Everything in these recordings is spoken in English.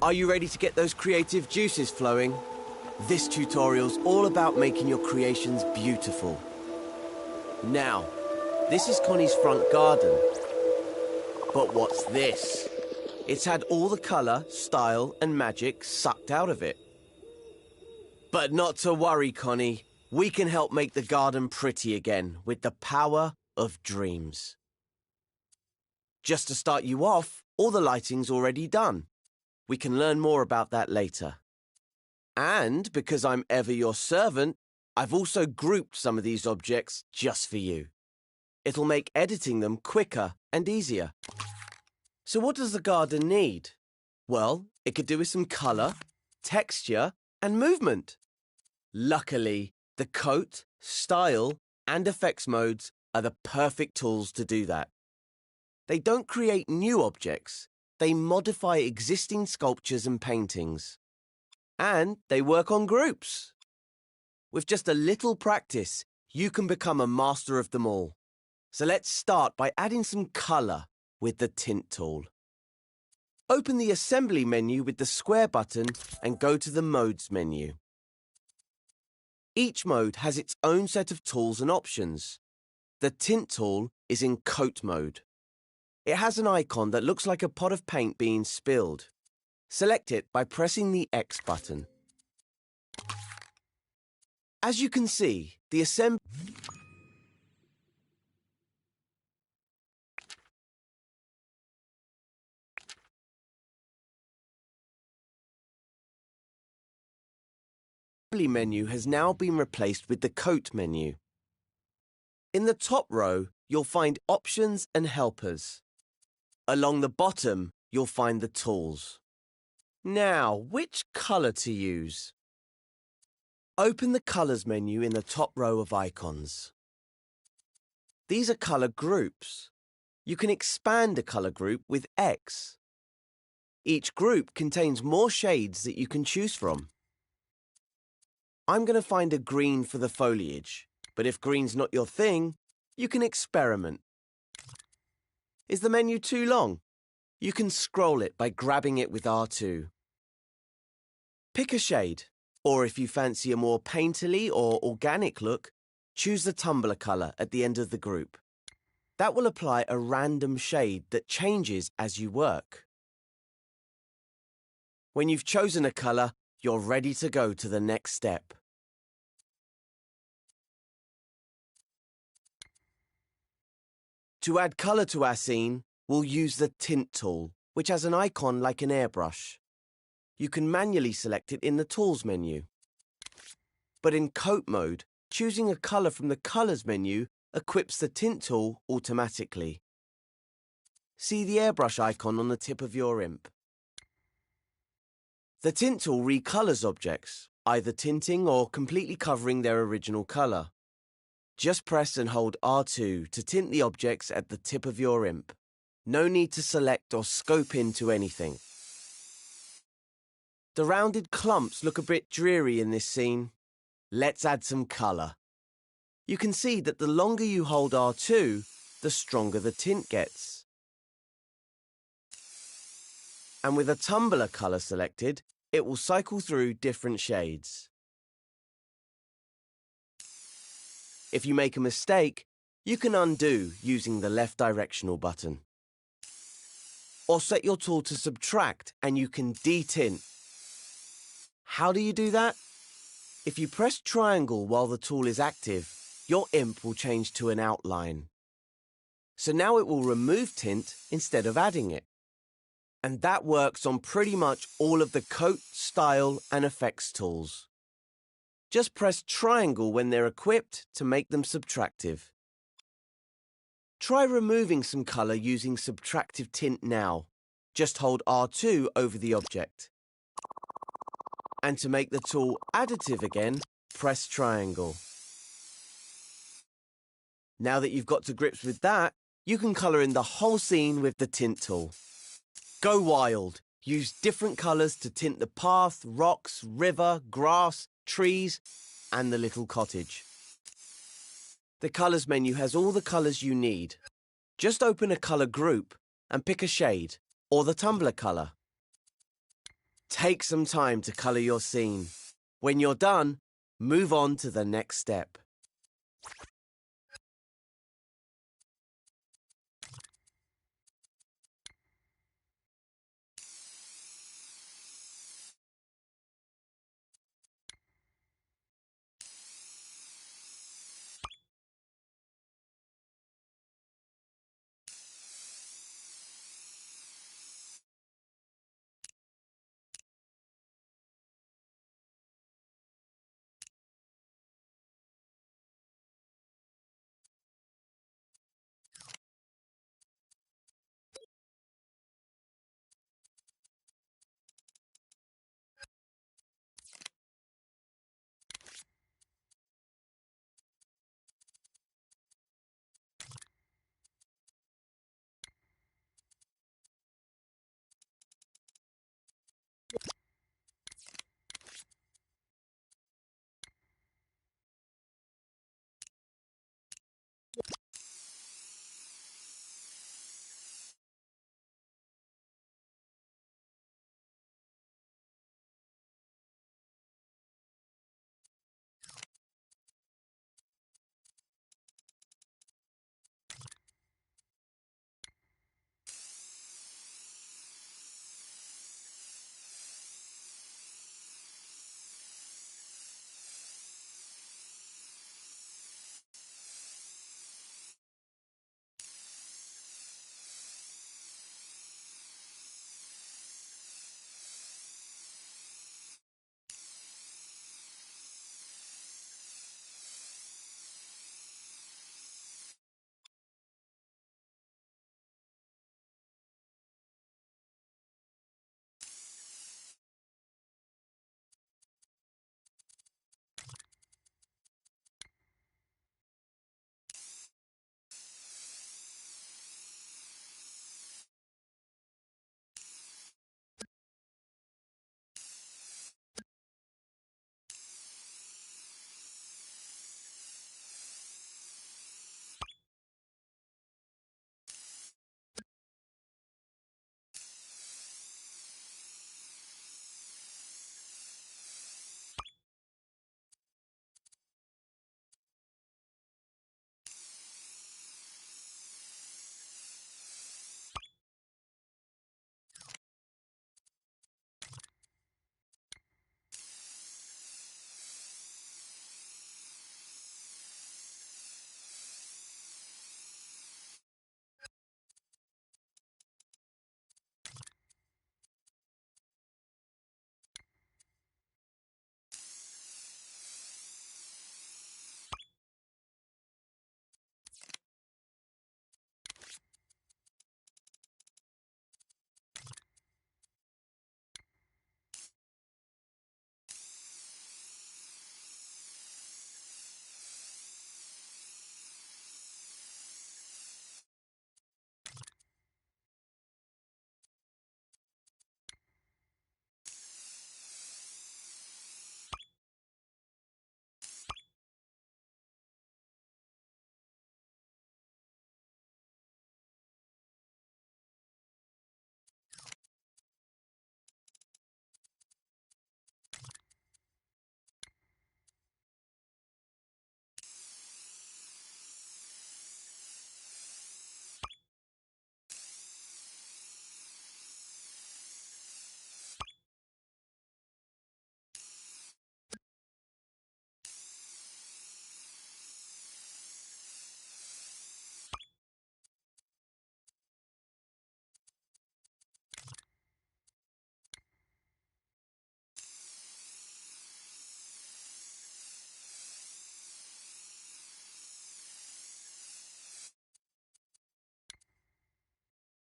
Are you ready to get those creative juices flowing? This tutorial's all about making your creations beautiful. Now, this is Connie's front garden. But what's this? It's had all the colour, style and magic sucked out of it. But not to worry, Connie. We can help make the garden pretty again with the power of dreams. Just to start you off, all the lighting's already done. We can learn more about that later. And because I'm ever your servant, I've also grouped some of these objects just for you. It'll make editing them quicker and easier. So what does the garden need? Well, it could do with some colour, texture and movement. Luckily, the coat, style and effects modes are the perfect tools to do that. They don't create new objects, they modify existing sculptures and paintings. And they work on groups. With just a little practice, you can become a master of them all. So let's start by adding some colour with the tint tool. Open the Assembly menu with the square button and go to the Modes menu. Each mode has its own set of tools and options. The tint tool is in coat mode. It has an icon that looks like a pot of paint being spilled. Select it by pressing the X button. As you can see, the Assembly menu has now been replaced with the Coat menu. In the top row, you'll find Options and Helpers. Along the bottom, you'll find the tools. Now, which colour to use? Open the Colours menu in the top row of icons. These are colour groups. You can expand a colour group with X. Each group contains more shades that you can choose from. I'm going to find a green for the foliage, but if green's not your thing, you can experiment. Is the menu too long? You can scroll it by grabbing it with R2. Pick a shade, or if you fancy a more painterly or organic look, choose the tumbler colour at the end of the group. That will apply a random shade that changes as you work. When you've chosen a colour, you're ready to go to the next step. To add colour to our scene, we'll use the Tint tool, which has an icon like an airbrush. You can manually select it in the Tools menu. But in Coat mode, choosing a colour from the Colours menu equips the Tint tool automatically. See the airbrush icon on the tip of your imp. The Tint tool recolours objects, either tinting or completely covering their original colour. Just press and hold R2 to tint the objects at the tip of your imp. No need to select or scope into anything. The rounded clumps look a bit dreary in this scene. Let's add some colour. You can see that the longer you hold R2, the stronger the tint gets. And with a tumbler colour selected, it will cycle through different shades. If you make a mistake, you can undo using the left directional button. Or set your tool to subtract and you can detint. How do you do that? If you press triangle while the tool is active, your imp will change to an outline. So now it will remove tint instead of adding it. And that works on pretty much all of the coat, style and effects tools. Just press triangle when they're equipped to make them subtractive. Try removing some colour using subtractive tint now. Just hold R2 over the object. And to make the tool additive again, press triangle. Now that you've got to grips with that, you can colour in the whole scene with the tint tool. Go wild! Use different colours to tint the path, rocks, river, grass, trees, and the little cottage. The Colours menu has all the colours you need. Just open a colour group and pick a shade, or the tumbler color. Take some time to color your scene. When you're done, move on to the next step.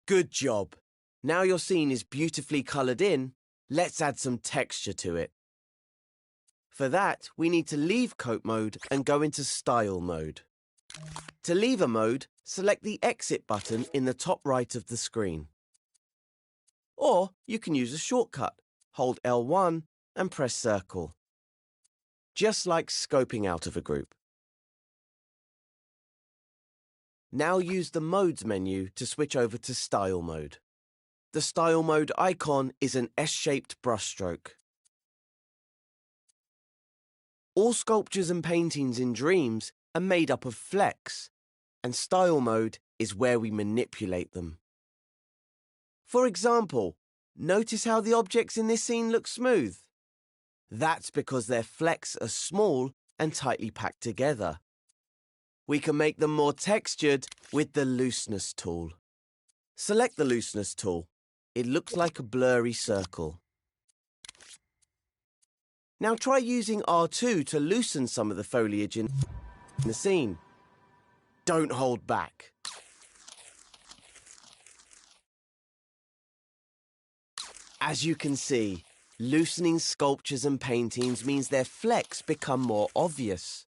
Good job. Now your scene is beautifully colored in, let's add some texture to it. For that, we need to leave coat mode and go into style mode. To leave a mode, select the exit button in the top right of the screen. Or you can use a shortcut. Hold L1 and press circle. Just like scoping out of a group. Now use the Modes menu to switch over to Style Mode. The Style Mode icon is an S-shaped brushstroke. All sculptures and paintings in Dreams are made up of flecks, and Style Mode is where we manipulate them. For example, notice how the objects in this scene look smooth? That's because their flecks are small and tightly packed together. We can make them more textured with the Looseness tool. Select the Looseness tool. It looks like a blurry circle. Now try using R2 to loosen some of the foliage in the scene. Don't hold back. As you can see, loosening sculptures and paintings means their flecks become more obvious.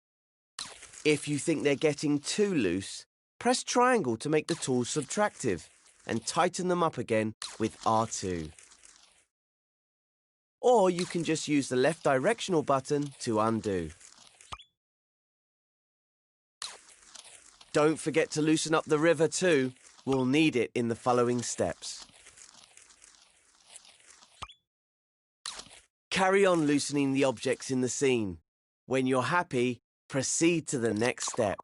If you think they're getting too loose, press triangle to make the tool subtractive and tighten them up again with R2. Or you can just use the left directional button to undo. Don't forget to loosen up the river too. We'll need it in the following steps. Carry on loosening the objects in the scene. When you're happy, proceed to the next step.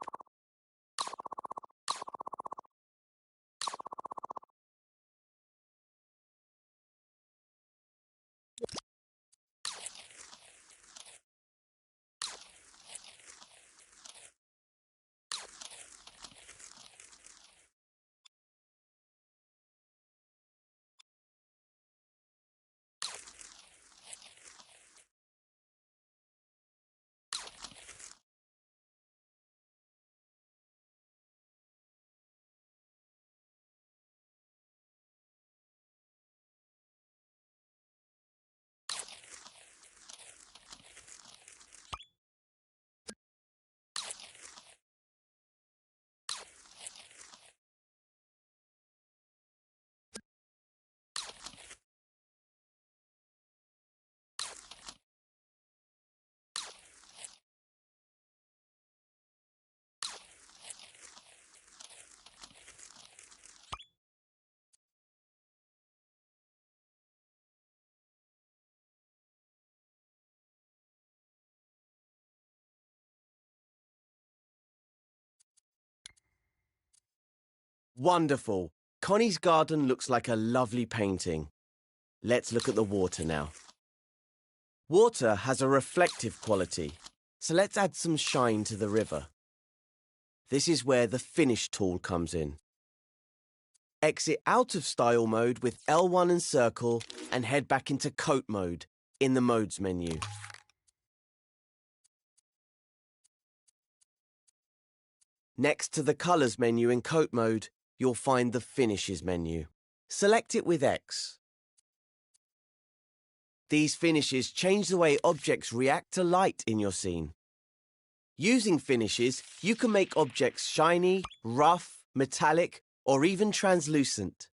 Wonderful! Connie's garden looks like a lovely painting. Let's look at the water now. Water has a reflective quality, so let's add some shine to the river. This is where the Finish tool comes in. Exit out of Style Mode with L1 and Circle and head back into Coat Mode in the Modes menu. Next to the Colors menu in Coat Mode, you'll find the Finishes menu. Select it with X. These finishes change the way objects react to light in your scene. Using finishes, you can make objects shiny, rough, metallic, or even translucent.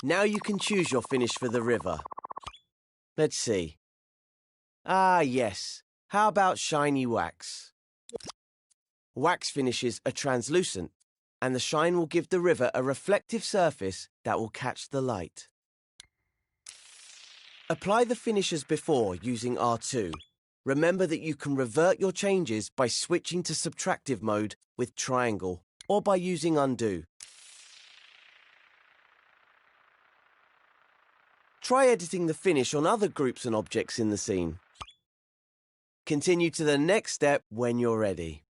Now you can choose your finish for the river. Let's see. Ah, yes. How about shiny wax? Wax finishes are translucent, and the shine will give the river a reflective surface that will catch the light. Apply the finish as before using R2. Remember that you can revert your changes by switching to subtractive mode with triangle or by using undo. Try editing the finish on other groups and objects in the scene. Continue to the next step when you're ready.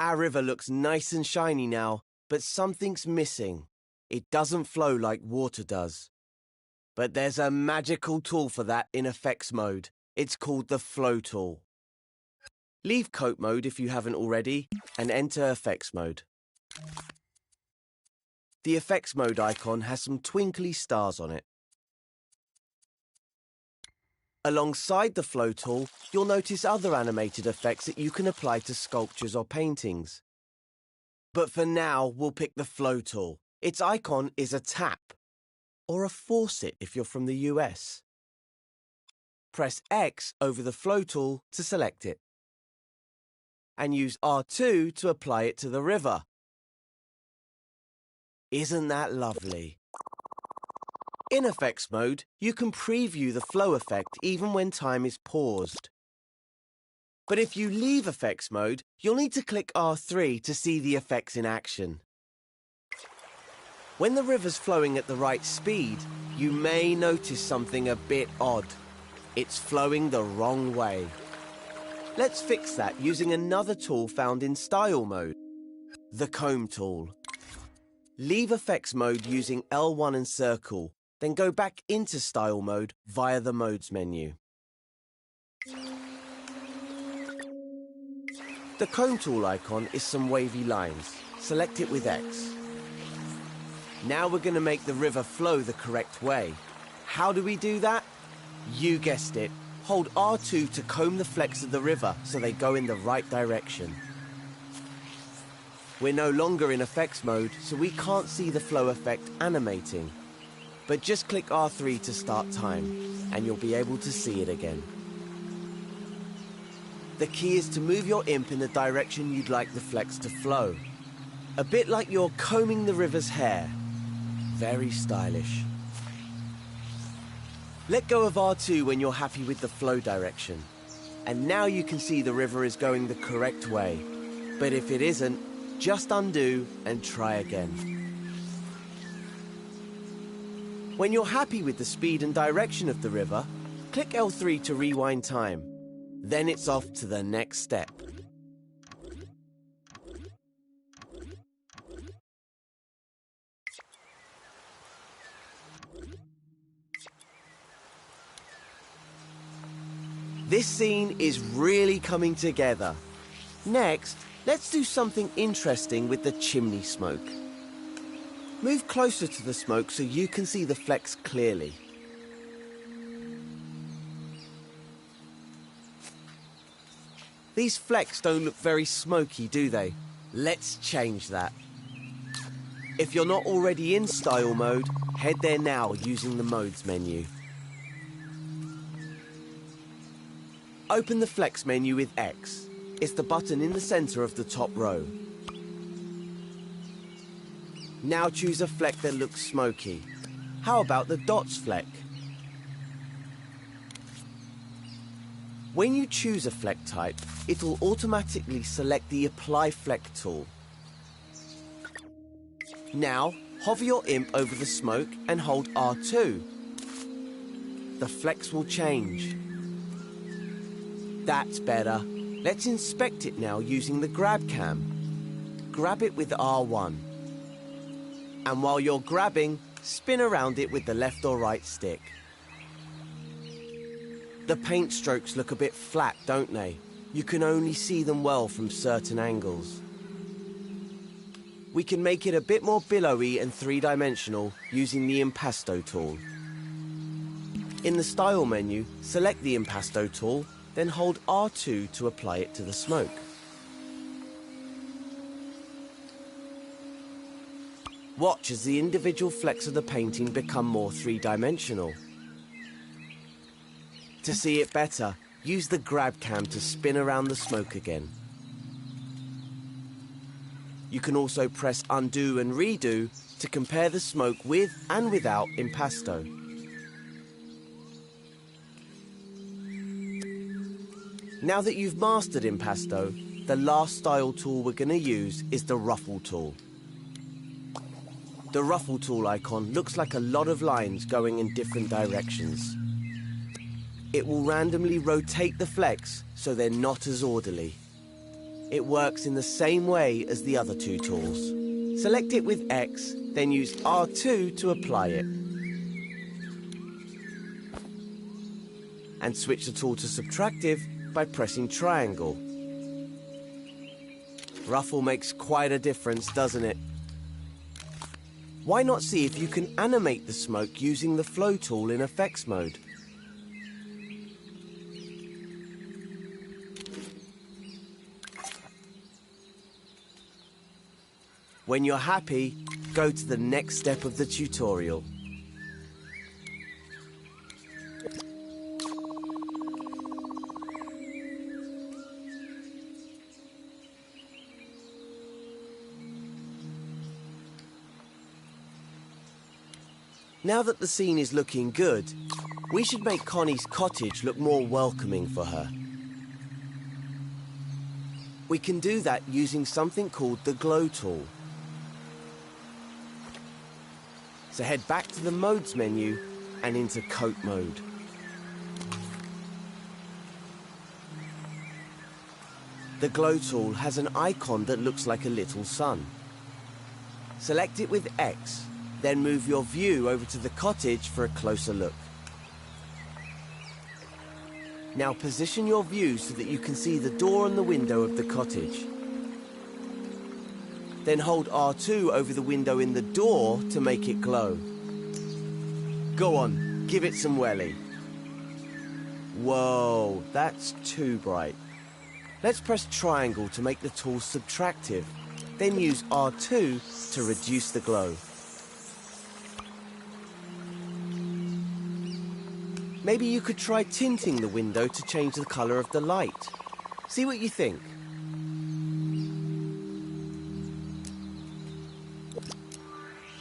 Our river looks nice and shiny now, but something's missing. It doesn't flow like water does. But there's a magical tool for that in effects mode. It's called the flow tool. Leave coat mode if you haven't already, and enter effects mode. The effects mode icon has some twinkly stars on it. Alongside the flow tool, you'll notice other animated effects that you can apply to sculptures or paintings. But for now, we'll pick the flow tool. Its icon is a tap, or a faucet if you're from the US. Press X over the flow tool to select it, and use R2 to apply it to the river. Isn't that lovely? In effects mode, you can preview the flow effect even when time is paused. But if you leave effects mode, you'll need to click R3 to see the effects in action. When the river's flowing at the right speed, you may notice something a bit odd. It's flowing the wrong way. Let's fix that using another tool found in style mode, the comb tool. Leave effects mode using L1 and circle, then go back into style mode via the modes menu. The comb tool icon is some wavy lines. Select it with X. Now we're going to make the river flow the correct way. How do we do that? You guessed it. Hold R2 to comb the flecks of the river so they go in the right direction. We're no longer in effects mode, so we can't see the flow effect animating. But just click R3 to start time, and you'll be able to see it again. The key is to move your imp in the direction you'd like the flecks to flow. A bit like you're combing the river's hair. Very stylish. Let go of R2 when you're happy with the flow direction. And now you can see the river is going the correct way. But if it isn't, just undo and try again. When you're happy with the speed and direction of the river, click L3 to rewind time. Then it's off to the next step. This scene is really coming together. Next, let's do something interesting with the chimney smoke. Move closer to the smoke so you can see the flecks clearly. These flecks don't look very smoky, do they? Let's change that. If you're not already in style mode, head there now using the modes menu. Open the flex menu with X. It's the button in the center of the top row. Now choose a fleck that looks smoky. How about the dots fleck? When you choose a fleck type, it'll automatically select the Apply Fleck tool. Now, hover your imp over the smoke and hold R2. The flecks will change. That's better. Let's inspect it now using the grab cam. Grab it with R1. And while you're grabbing, spin around it with the left or right stick. The paint strokes look a bit flat, don't they? You can only see them well from certain angles. We can make it a bit more billowy and three-dimensional using the Impasto tool. In the Style menu, select the Impasto tool, then hold R2 to apply it to the smoke. Watch as the individual flecks of the painting become more three-dimensional. To see it better, use the grab cam to spin around the smoke again. You can also press undo and redo to compare the smoke with and without Impasto. Now that you've mastered Impasto, the last style tool we're going to use is the Ruffle tool. The Ruffle tool icon looks like a lot of lines going in different directions. It will randomly rotate the flecks so they're not as orderly. It works in the same way as the other two tools. Select it with X, then use R2 to apply it. And switch the tool to subtractive by pressing triangle. Ruffle makes quite a difference, doesn't it? Why not see if you can animate the smoke using the flow tool in effects mode? When you're happy, go to the next step of the tutorial. Now that the scene is looking good, we should make Connie's cottage look more welcoming for her. We can do that using something called the glow tool. So head back to the modes menu and into coat mode. The glow tool has an icon that looks like a little sun. Select it with X. Then move your view over to the cottage for a closer look. Now position your view so that you can see the door and the window of the cottage. Then hold R2 over the window in the door to make it glow. Go on, give it some welly. Whoa, that's too bright. Let's press triangle to make the tool subtractive. Then use R2 to reduce the glow. Maybe you could try tinting the window to change the color of the light. See what you think.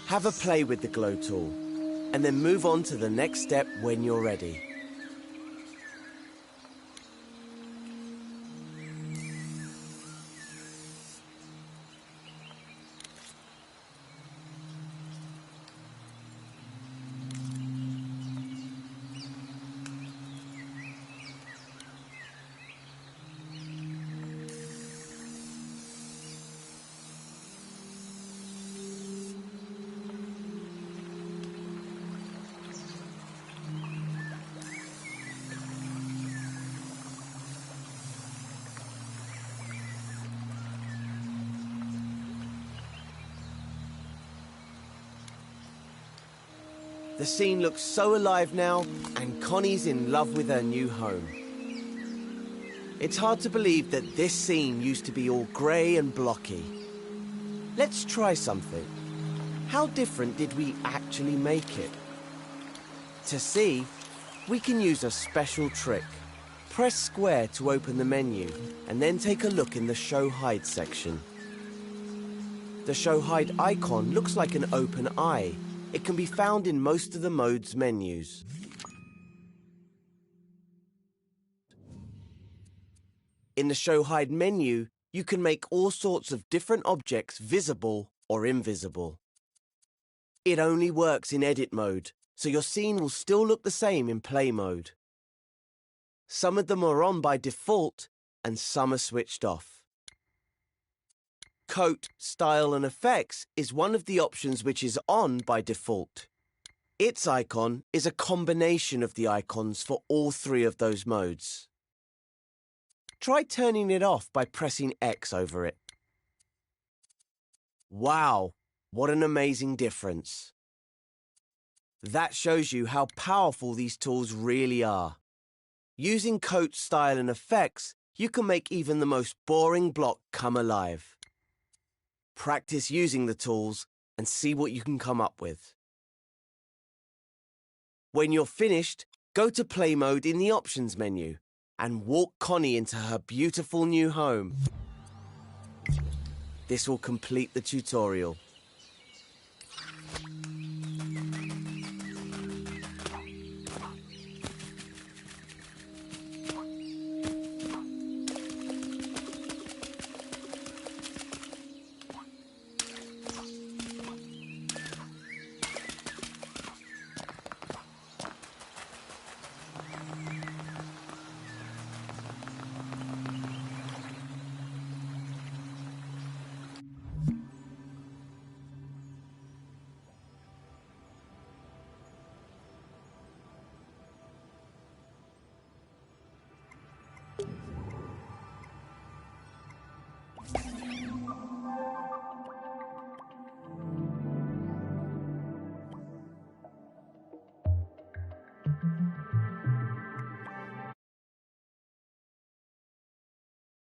Have a play with the glow tool, and then move on to the next step when you're ready. The scene looks so alive now, and Connie's in love with her new home. It's hard to believe that this scene used to be all grey and blocky. Let's try something. How different did we actually make it? To see, we can use a special trick. Press square to open the menu, and then take a look in the Show Hide section. The Show Hide icon looks like an open eye. It can be found in most of the modes menus. In the Show Hide menu, you can make all sorts of different objects visible or invisible. It only works in edit mode, so your scene will still look the same in play mode. Some of them are on by default, and some are switched off. Coat, Style and Effects is one of the options which is on by default. Its icon is a combination of the icons for all three of those modes. Try turning it off by pressing X over it. Wow, what an amazing difference. That shows you how powerful these tools really are. Using Coat, Style and Effects, you can make even the most boring block come alive. Practice using the tools and see what you can come up with. When you're finished, go to play mode in the options menu and walk Connie into her beautiful new home. This will complete the tutorial.